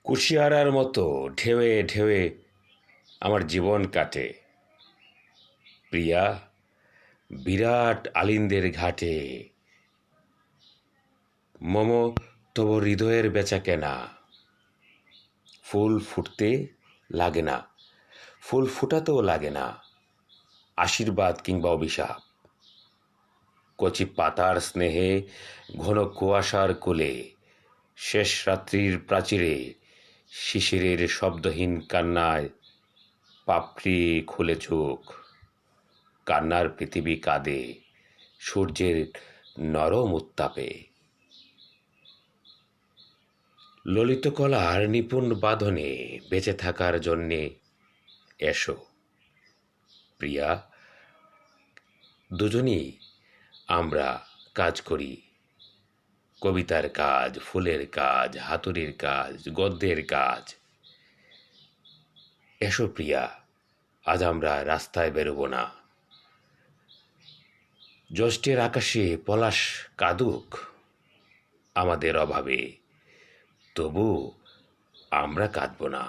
কুশিয়ারার মতো ঢেউয়ে ঢেউয়ে আমার জীবন কাটে প্রিয়া, বিরাট আলিন্দের ঘাটে। মম তব হৃদয়ের বেচা কেনা। ফুল ফুটতে লাগে না, ফুল ফুটাতেও লাগে না আশীর্বাদ কিংবা অভিশাপ। কচি পাতার স্নেহে, ঘন কুয়াশার কোলে, শেষ রাত্রির প্রাচীরে, শিশিরের শব্দহীন কান্নায় পাপড়ি খুলে চোখ। কান্নার পৃথিবী কাঁদে সূর্যের নরম উত্তাপে। ললিত কলার নিপুণ বাঁধনে বেঁচে থাকার জন্যে এসো প্রিয়া। দুজনই আমরা কাজ করি, কবিতার কাজ, ফুলের কাজ, হাতুড়ির কাজ, গদ্যের কাজ। এসো প্রিয়া, আজ আমরা রাস্তায় বেরোবো না। জ্যৈষ্ঠের আকাশে পলাশ কাঁদুক আমাদের অভাবে, তবু আমরা কাঁদব না।